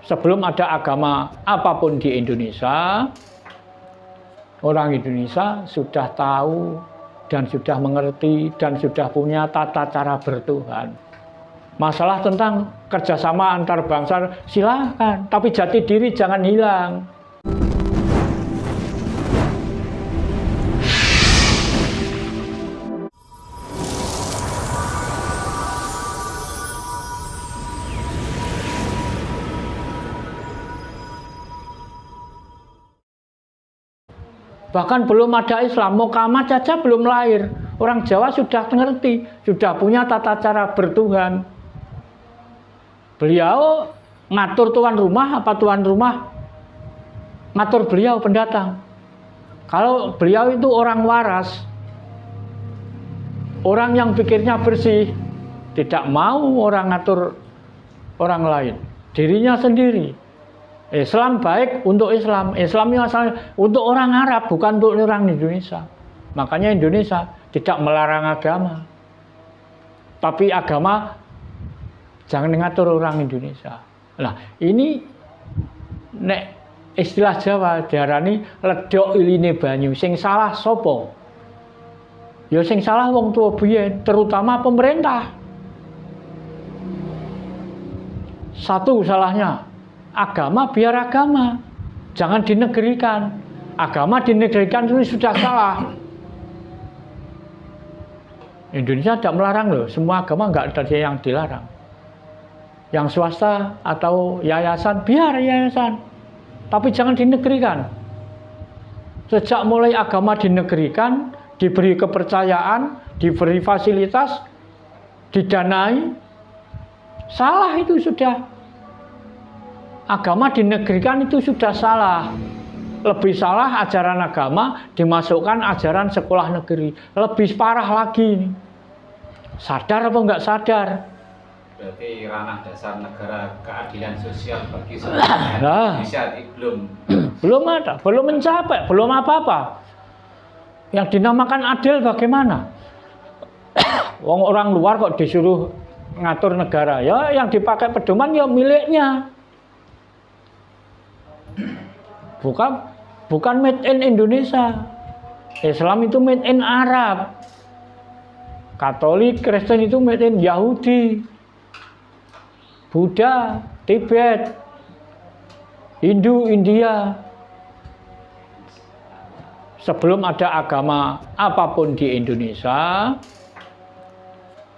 sebelum ada agama apapun di Indonesia, orang Indonesia sudah tahu dan sudah mengerti dan sudah punya tata cara bertuhan. Masalah tentang kerjasama antar bangsa silahkan, tapi jati diri jangan hilang. Bahkan belum ada Islam, Muhammad saja belum lahir. Orang Jawa sudah mengerti, sudah punya tata cara bertuhan. Beliau ngatur tuan rumah, apa tuan rumah ngatur beliau pendatang. Kalau beliau itu orang waras, orang yang pikirnya bersih, tidak mau orang ngatur orang lain, dirinya sendiri. Islam baik untuk Islam, Islamnya asal untuk orang Arab, bukan untuk orang Indonesia. Makanya Indonesia tidak melarang agama, tapi agama jangan ngatur orang Indonesia. Nah ini nek istilah Jawa diarani ledok iline banyu, sing salah sopo? Ya sing salah wong tua biyen, terutama pemerintah. Satu salahnya, agama biar agama, jangan dinegerikan. Agama dinegerikan itu sudah salah. Indonesia tidak melarang loh, semua agama nggak ada yang dilarang. Yang swasta atau yayasan, biar yayasan, tapi jangan dinegerikan. Sejak mulai agama dinegerikan, diberi kepercayaan, diberi fasilitas, didanai, salah itu sudah. Agama dinegerikan itu sudah salah. Lebih salah ajaran agama dimasukkan ajaran sekolah negeri. Lebih parah lagi. Sadar apa enggak sadar? Berarti ranah dasar negara keadilan sosial bagi seluruh Indonesia belum ada, belum mencapai, belum apa-apa. Yang dinamakan adil bagaimana? Wong orang luar kok disuruh ngatur negara. Ya yang dipakai pedoman ya miliknya. Bukan made in Indonesia. Islam itu made in Arab. Katolik, Kristen itu made in Yahudi, Buddha, Tibet, Hindu, India. Sebelum ada agama apapun di Indonesia,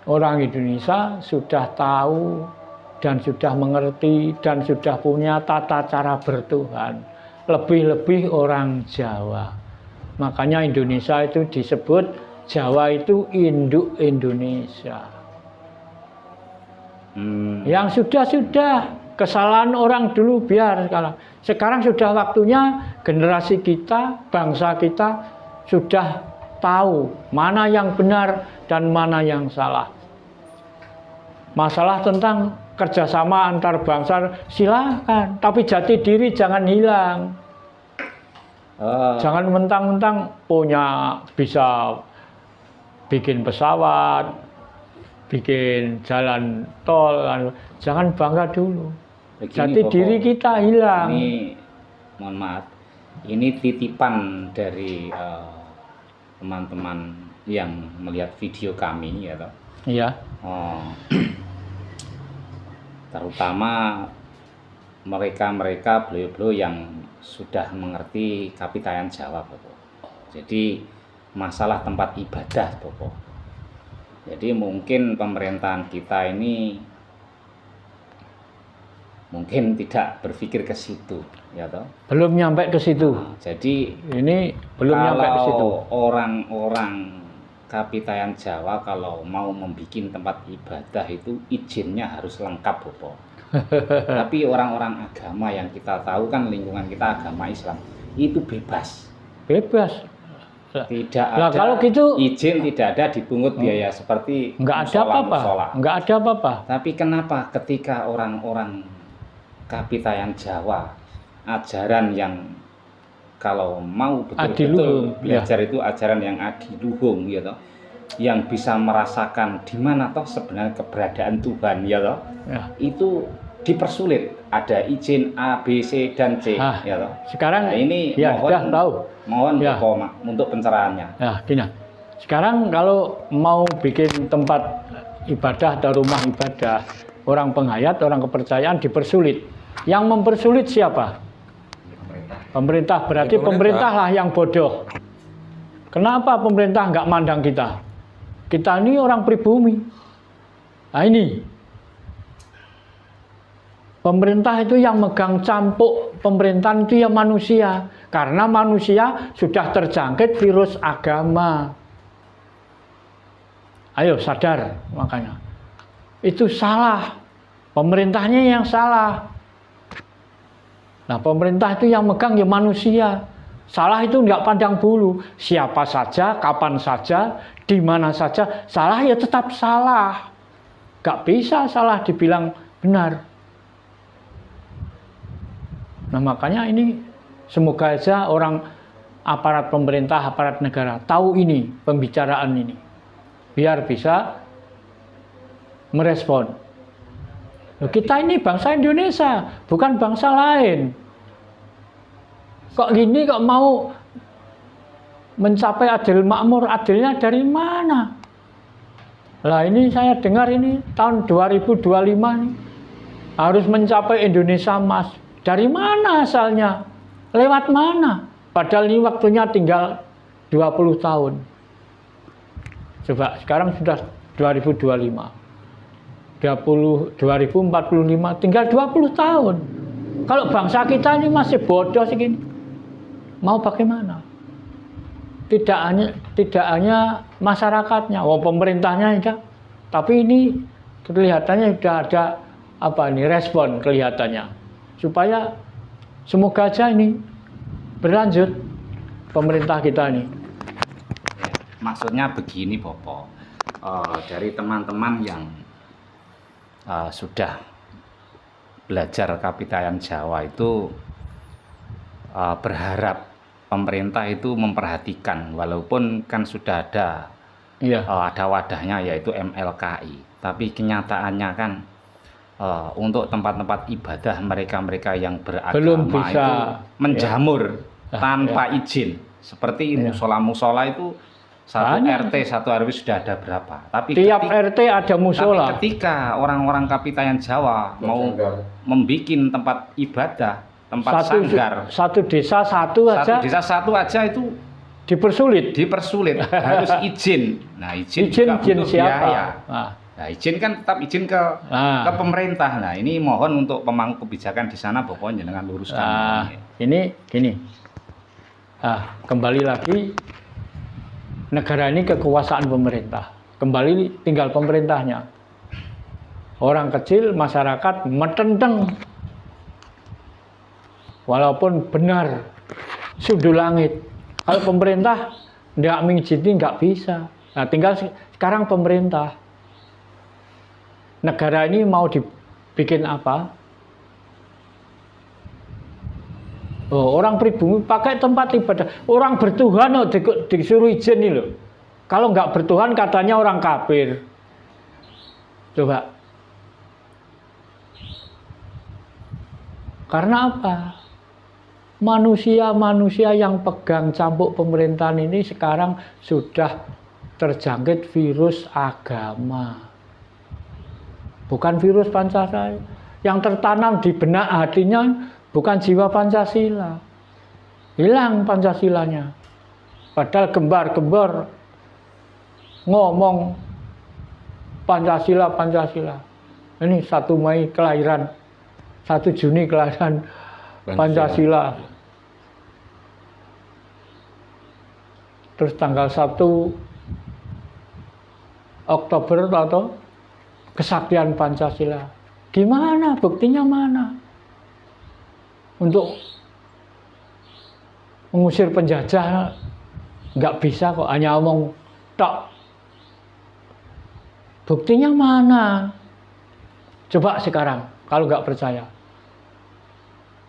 orang Indonesia sudah tahu dan sudah mengerti dan sudah punya tata cara bertuhan. Lebih-lebih orang Jawa. Makanya Indonesia itu disebut Jawa itu induk Indonesia. Yang sudah-sudah kesalahan orang dulu biar sekarang sudah waktunya generasi kita, bangsa kita sudah tahu mana yang benar dan mana yang salah. Masalah tentang kerjasama antar bangsa silahkan, tapi jati diri jangan hilang. Jangan mentang-mentang punya bisa bikin pesawat, bikin jalan tol, jangan bangga dulu. Begini, jati diri kita hilang. Ini mohon maaf, ini titipan dari teman-teman yang melihat video kami ya toh. Iya. Terutama mereka beliau-beliau yang sudah mengerti kapitayan Jawa, Bapak. Jadi masalah tempat ibadah, Bapak. Jadi mungkin pemerintahan kita ini mungkin tidak berpikir ke situ, ya toh. Belum nyampe ke situ. Jadi ini belum nyampe ke situ. Orang-orang kapitayan Jawa kalau mau membuat tempat ibadah itu izinnya harus lengkap, Bapak. Tapi orang-orang agama yang kita tahu kan lingkungan kita agama Islam itu bebas. Bebas. Tidak nah, ada kalau gitu, izin, tidak ada dipungut biaya seperti nggak ada apa-apa. Nggak ada apa-apa. Tapi kenapa ketika orang-orang kapitayan Jawa ajaran yang kalau mau betul-betul belajar ya. Itu ajaran yang adiluhung ya toh, yang bisa merasakan di mana toh sebenarnya keberadaan Tuhan ya toh, ya. Itu dipersulit ada izin A, B, C dan C. Ya toh. Sekarang nah, ini ya sudah tahu. Mohon ya. untuk pencerahannya. Ya, gini. Sekarang kalau mau bikin tempat ibadah atau rumah ibadah, orang penghayat, orang kepercayaan dipersulit. Yang mempersulit siapa? Pemerintah. Berarti pemerintahlah yang bodoh. Kenapa pemerintah nggak mandang kita? Kita ini orang pribumi. Nah ini. Pemerintah itu yang megang campuk pemerintahan itu ya manusia. Karena manusia sudah terjangkit virus agama. Ayo sadar makanya. Itu salah. Pemerintahnya yang salah. Nah pemerintah itu yang megang ya manusia. Salah itu nggak pandang bulu. Siapa saja, kapan saja, di mana saja. Salah ya tetap salah. Nggak bisa salah dibilang benar. Nah makanya ini semoga aja orang aparat pemerintah, aparat negara tahu ini pembicaraan ini. Biar bisa merespon. Loh, kita ini bangsa Indonesia, bukan bangsa lain. Kok gini kok mau mencapai adil makmur, adilnya dari mana? Lah ini saya dengar ini tahun 2025 nih harus mencapai Indonesia emas. Dari mana asalnya? Lewat mana? Padahal ini waktunya tinggal 20 tahun. Coba sekarang sudah 2025. 2045 tinggal 20 tahun. Kalau bangsa kita ini masih bodoh segini. Mau bagaimana? Tidak hanya masyarakatnya, pemerintahnya juga. Tapi ini kelihatannya sudah ada respon kelihatannya. Supaya semoga aja ini berlanjut pemerintah kita ini. Maksudnya begini Bopo, dari teman-teman yang sudah belajar kapitayan Jawa itu berharap pemerintah itu memperhatikan, walaupun kan sudah ada wadahnya yaitu MLKI, tapi kenyataannya kan untuk tempat-tempat ibadah mereka yang beragama belum bisa itu menjamur tanpa izin, seperti musola-musola itu satu RT satu RW sudah ada berapa, tapi tiap RT ada musola. Tapi ketika orang-orang kapitayan Jawa mau membuat tempat ibadah, tempat sanggar, satu desa satu aja itu dipersulit harus izin. Nah izin butuh siapa? Biaya. Nah izin kan tetap izin ke pemerintah. Nah ini mohon untuk pemangku kebijakan di sana pokoknya dengan luruskan. Ini gini. Kembali lagi negara ini kekuasaan pemerintah. Kembali tinggal pemerintahnya. Orang kecil masyarakat metenteng. Walaupun benar sundul langit. Kalau pemerintah nggak mengizini nggak bisa. Nah tinggal sekarang pemerintah. Negara ini mau dibikin apa? Orang pribumi pakai tempat ibadah. Orang bertuhan disuruh izin nih loh. Kalau nggak bertuhan katanya orang kafir. Coba. Karena apa? Manusia yang pegang cambuk pemerintahan ini sekarang sudah terjangkit virus agama. Bukan virus Pancasila. Yang tertanam di benak hatinya bukan jiwa Pancasila. Hilang Pancasilanya. Padahal gembar-gembar ngomong Pancasila. Ini 1 Mei kelahiran, 1 Juni kelahiran Pancasila. Terus tanggal 1 Oktober atau kesaktian Pancasila. Gimana? Buktinya mana? Untuk mengusir penjajah nggak bisa kok, hanya omong tok. Buktinya mana? Coba sekarang, kalau nggak percaya.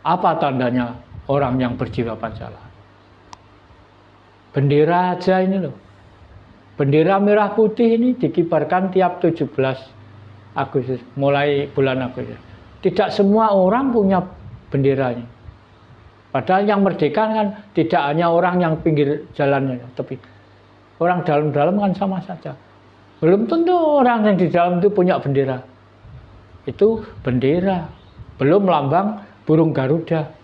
Apa tandanya orang yang berjiwa Pancasila? Bendera aja ini loh. Bendera merah putih ini dikibarkan tiap 17 Agustus, mulai bulan Agustus. Tidak semua orang punya benderanya. Padahal yang merdeka kan tidak hanya orang yang pinggir jalannya, tapi orang dalam-dalam kan sama saja. Belum tentu orang yang di dalam itu punya bendera. Itu bendera, belum lambang burung Garuda.